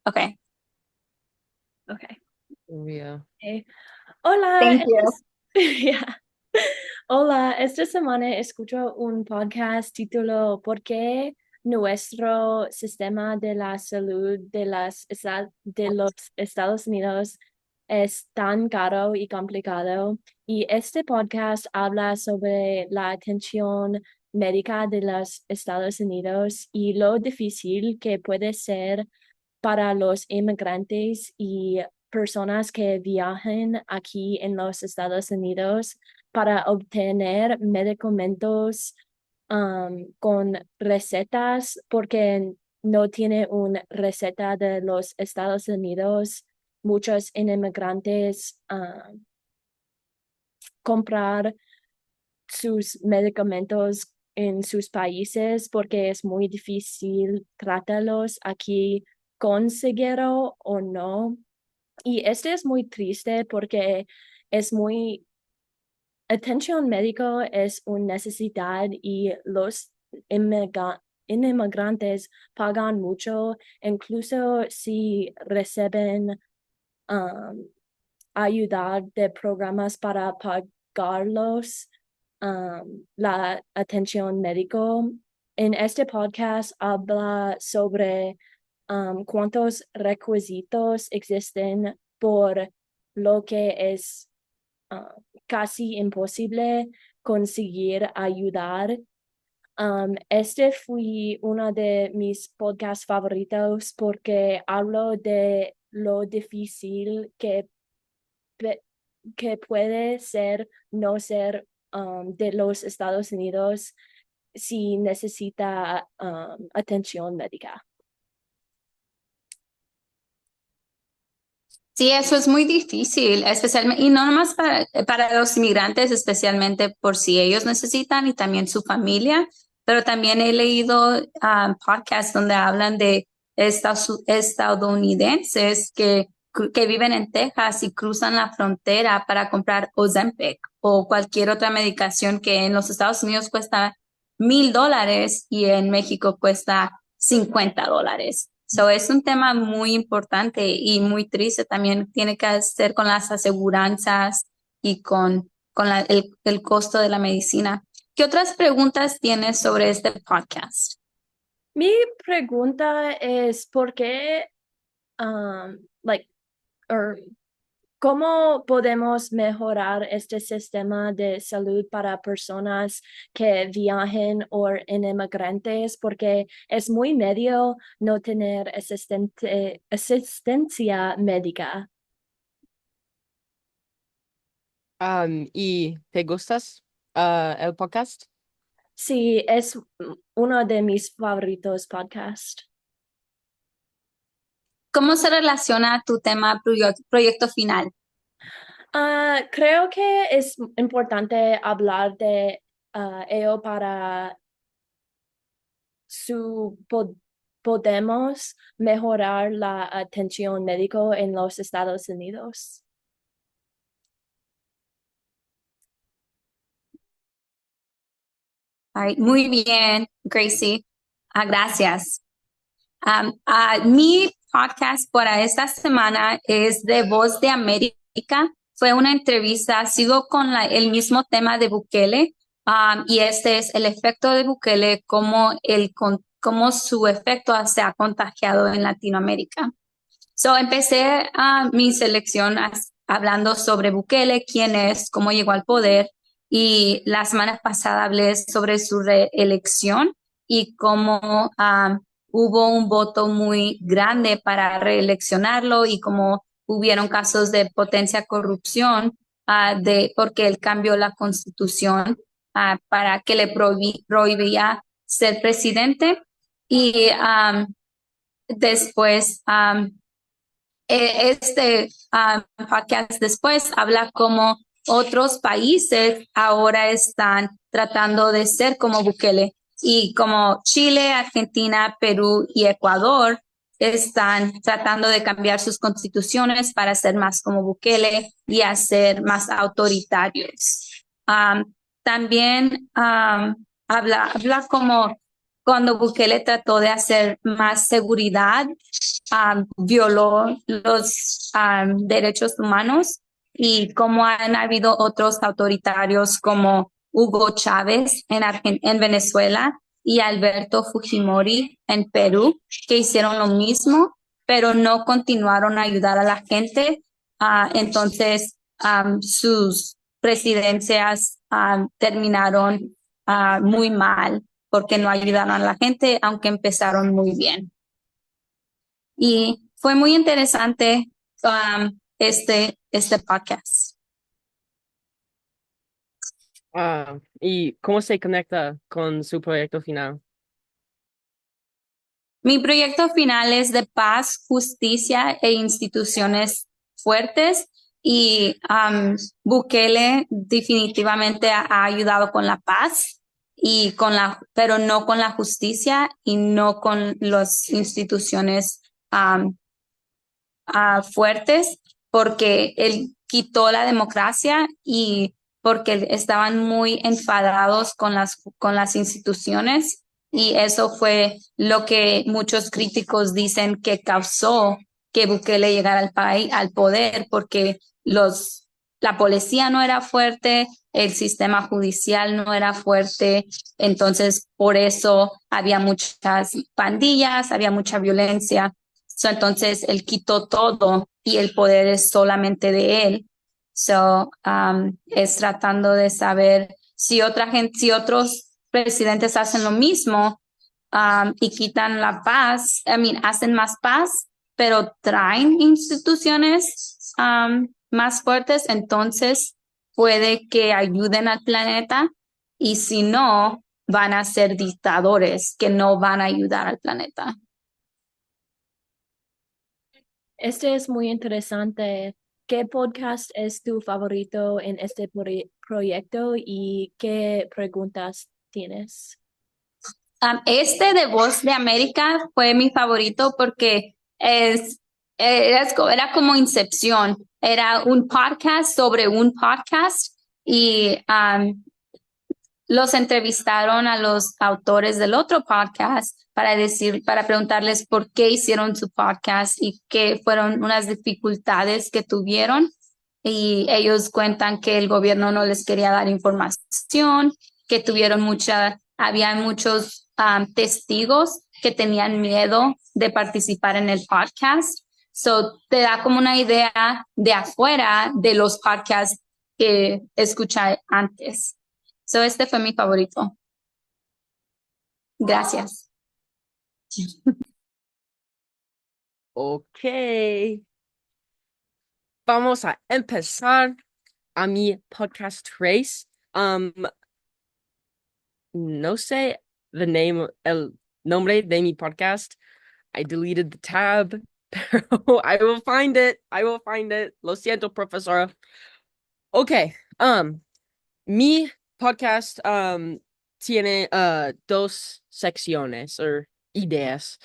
Okay. Okay. Yeah. Hola, Thank you. yeah. Hola, esta semana escucho un podcast título ¿Por qué nuestro sistema de la salud de los Estados Unidos es tan caro y complicado? Y este podcast habla sobre la atención médica de los Estados Unidos y lo difícil que puede ser para los inmigrantes y personas que viajan aquí en los Estados Unidos para obtener medicamentos con recetas porque no tiene una receta de los Estados Unidos. Muchos inmigrantes comprar sus medicamentos en sus países porque es muy difícil tratarlos aquí con seguro o no. Y este es muy triste porque es muy, atención médico es una necesidad y los inmigrantes pagan mucho, incluso si reciben um, ayuda de programas para pagarlos la atención médico. En este podcast habla sobre cuántos requisitos existen por lo que es casi imposible conseguir ayudar. Este fue uno de mis podcasts favoritos porque hablo de lo difícil pe- que puede ser no ser de los Estados Unidos si necesita atención médica. Sí, eso es muy difícil, especialmente, y no nomás para los inmigrantes, especialmente por si ellos necesitan y también su familia, pero también he leído podcasts donde hablan de estadounidenses que viven en Texas y cruzan la frontera para comprar Ozempic o cualquier otra medicación que en los Estados Unidos cuesta $1,000 y en México cuesta $50. So, es un tema muy importante y muy triste. También tiene que ver con las aseguranzas y con el costo de la medicina. ¿Qué otras preguntas tienes sobre este podcast? Mi pregunta es ¿por qué, like, or ¿cómo podemos mejorar este sistema de salud para personas que viajen o en inmigrantes? Porque es muy medio no tener asistencia médica. ¿Y te gustas el podcast? Sí, es uno de mis favoritos podcasts. ¿Cómo se relaciona tu tema proyecto final? Creo que es importante hablar de ello para podemos mejorar la atención médico en los Estados Unidos. Ay, muy bien, Gracie. Gracias. Mi podcast para esta semana es de Voz de América. Fue una entrevista, sigo con el mismo tema de Bukele, y este es el efecto de Bukele, cómo su efecto se ha contagiado en Latinoamérica. So, empecé mi selección hablando sobre Bukele, quién es, cómo llegó al poder, y la semana pasada hablé sobre su reelección y cómo hubo un voto muy grande para reeleccionarlo y cómo hubieron casos de potencia corrupción porque él cambió la constitución para que le prohibía ser presidente y después este podcast después habla como otros países ahora están tratando de ser como Bukele y como Chile, Argentina, Perú y Ecuador están tratando de cambiar sus constituciones para ser más como Bukele y hacer más autoritarios. También habla como cuando Bukele trató de hacer más seguridad, violó los derechos humanos y como han habido otros autoritarios como Hugo Chávez en Venezuela y Alberto Fujimori en Perú, que hicieron lo mismo, pero no continuaron a ayudar a la gente. Entonces, sus presidencias terminaron muy mal porque no ayudaron a la gente, aunque empezaron muy bien. Y fue muy interesante este podcast. ¿Y cómo se conecta con su proyecto final? Mi proyecto final es de paz, justicia e instituciones fuertes y Bukele definitivamente ha ayudado con la paz y pero no con la justicia y no con las instituciones fuertes porque él quitó la democracia y porque estaban muy enfadados con las instituciones y eso fue lo que muchos críticos dicen que causó que Bukele llegara al poder porque la policía no era fuerte, el sistema judicial no era fuerte, entonces por eso había muchas pandillas, había mucha violencia. Entonces él quitó todo y el poder es solamente de él. Es tratando de saber si si otros presidentes hacen lo mismo y quitan la paz, hacen más paz, pero traen instituciones más fuertes, entonces puede que ayuden al planeta y si no, van a ser dictadores que no van a ayudar al planeta. Este es muy interesante. ¿Qué podcast es tu favorito en este proyecto y qué preguntas tienes? Este de Voz de América fue mi favorito porque era como Incepción. Era un podcast sobre un podcast y los entrevistaron a los autores del otro podcast para preguntarles por qué hicieron su podcast y qué fueron unas dificultades que tuvieron. Y ellos cuentan que el gobierno no les quería dar información, que había muchos testigos que tenían miedo de participar en el podcast. So, te da como una idea de afuera de los podcasts que escuché antes. Este fue mi favorito. Gracias. Ok. Vamos a empezar a mi podcast race. No sé el nombre de mi podcast. I deleted the tab, pero I will find it. I will find it. Lo siento, profesora. Okay. Mi podcast tiene dos secciones o ideas.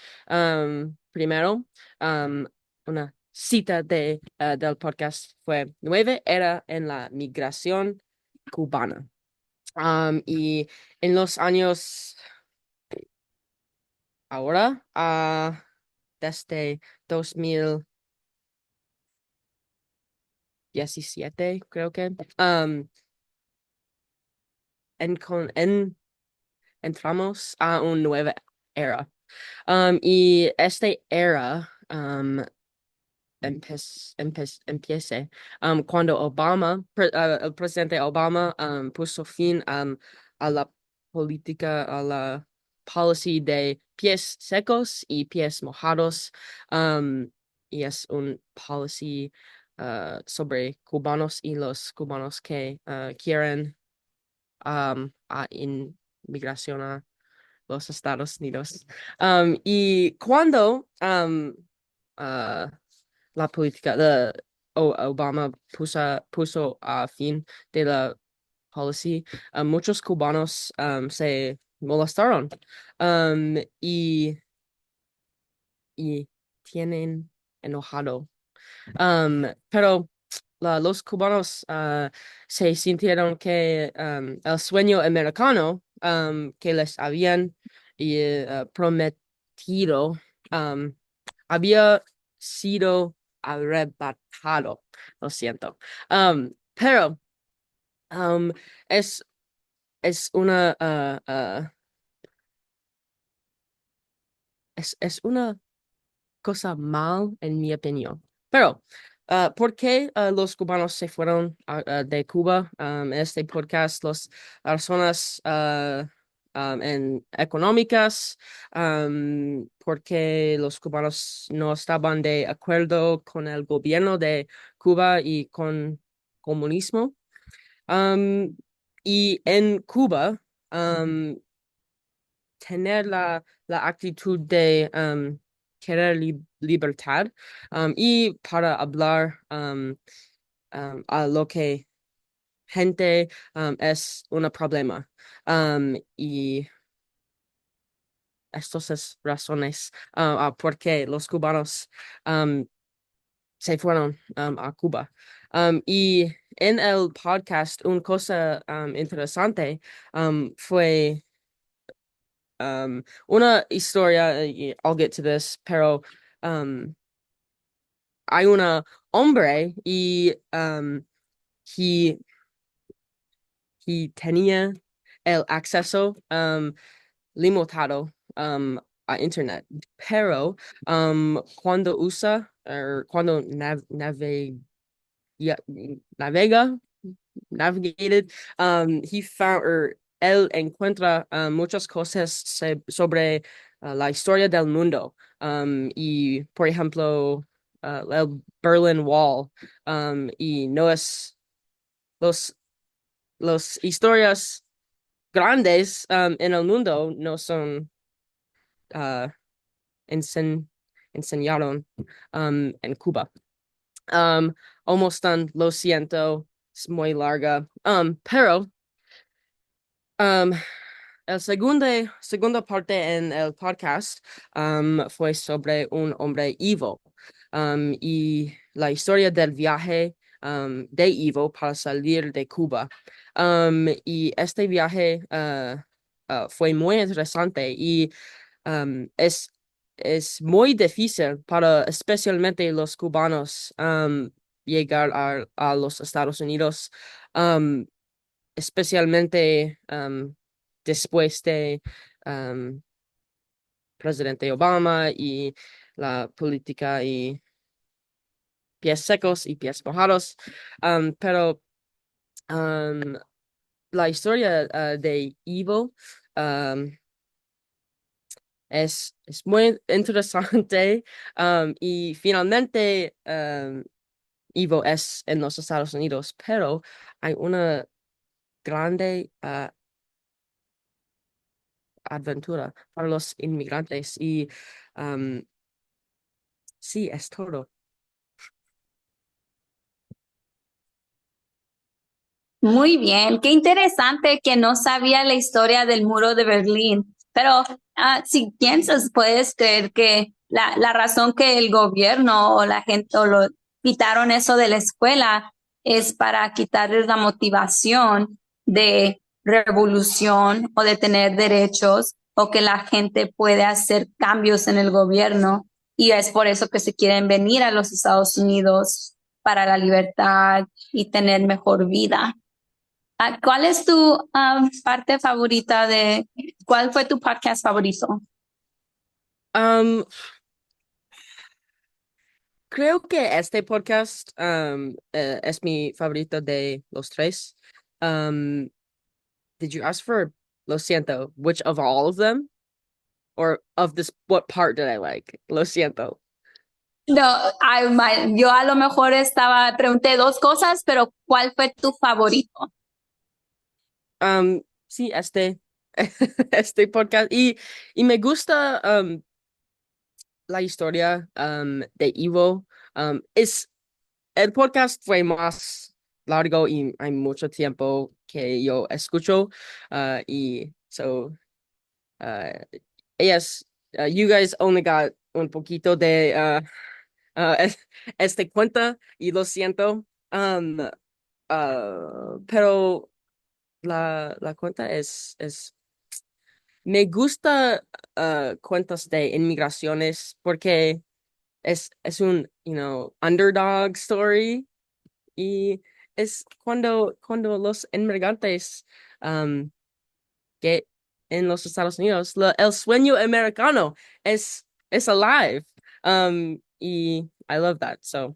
Primero, una cita del podcast fue 9 era en la migración cubana. Y en los años ahora, desde 2017, creo que, entramos a una nueva era. Y esta era empiece cuando el presidente Obama puso fin a la política, a la policy de pies secos y pies mojados. Y es un policy sobre cubanos y los cubanos que quieren inmigración a los Estados Unidos. Y cuando la política de Obama puso a fin de la policy, muchos cubanos se molestaron y tienen enojado. Pero los cubanos se sintieron que el sueño americano que les habían y prometido había sido arrebatado. Lo siento. Pero um, es, es una es una cosa mal en mi opinión. Pero, ¿por qué los cubanos se fueron de Cuba? En este podcast, las razones económicas, porque los cubanos no estaban de acuerdo con el gobierno de Cuba y con comunismo. Um, y en Cuba, tener la actitud de querer libertad y para hablar a lo que gente es un problema. Y estas es razones por qué los cubanos se fueron a Cuba. Y en el podcast, una cosa interesante fue una historia, I'll get to this, pero hay un hombre y he, he tenía el acceso limitado a internet, pero cuando usa, cuando yeah, navega, navigated, he found, él encuentra muchas cosas sobre la historia del mundo. Y, por ejemplo, el Berlin Wall. Y no es los historias grandes en el mundo no son uh, ensen enseñaron en Cuba. Almost done, lo siento, es muy larga. Pero um, el segunda parte en el podcast fue sobre un hombre Ivo y la historia del viaje de Ivo para salir de Cuba. Y este viaje fue muy interesante y es muy difícil para especialmente los cubanos llegar a los Estados Unidos, especialmente después de presidente Obama y la política y pies secos y pies mojados. Pero la historia de Evo es muy interesante y finalmente Evo es en los Estados Unidos, pero hay una grande aventura para los inmigrantes y sí, es todo. Muy bien, qué interesante que no sabía la historia del muro de Berlín, pero si piensas, puedes creer que la razón que el gobierno o la gente o lo quitaron eso de la escuela es para quitarles la motivación de revolución o de tener derechos o que la gente puede hacer cambios en el gobierno y es por eso que se quieren venir a los Estados Unidos para la libertad y tener mejor vida. ¿Cuál es tu parte favorita cuál fue tu podcast favorito? Um, Creo que este podcast es mi favorito de los tres. Um, did you ask for, lo siento, which of all of them? Or of this, what part did I like? Lo siento. No, yo a lo mejor pregunté dos cosas, pero ¿cuál fue tu favorito? Sí, este podcast. Y me gusta la historia de Ivo. El podcast fue más largo y hay mucho tiempo que yo escucho. Y so, uh, yes, you guys only got un poquito de este cuenta y lo siento. Pero la cuenta es Me gusta cuentos de inmigraciones porque es un, underdog story y es cuando los inmigrantes um, que en los Estados Unidos, el sueño americano es alive. Y I love that. So,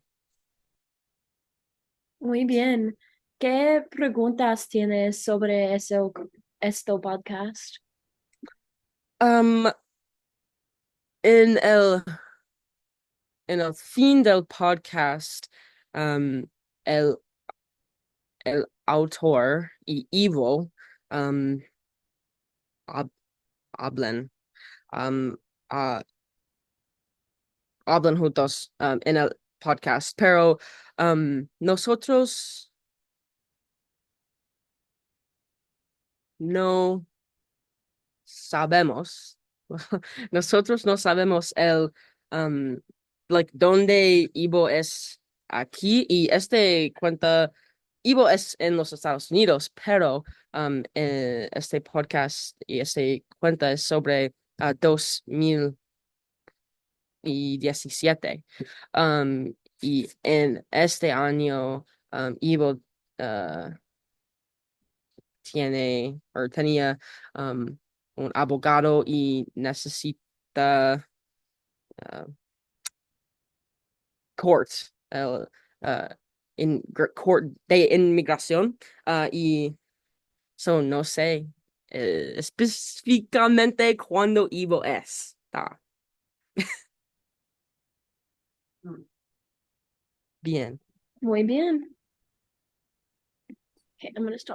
Muy bien. ¿Qué preguntas tienes sobre este podcast? um, en el, en el fin del podcast, um, el, el autor y Ivo um, hab- hablan, um, ah, hablan juntos en el podcast, pero nosotros no sabemos, nosotros no sabemos dónde Ivo es aquí y este cuenta, Ivo es en los Estados Unidos, pero este podcast y este cuenta es sobre 2017. Y en este año, Ivo uh, tenía un abogado y necesita uh, court, el, uh, court de inmigración, y no sé específicamente cuándo Ivo es. Bien. Muy bien. Okay, I'm gonna stop.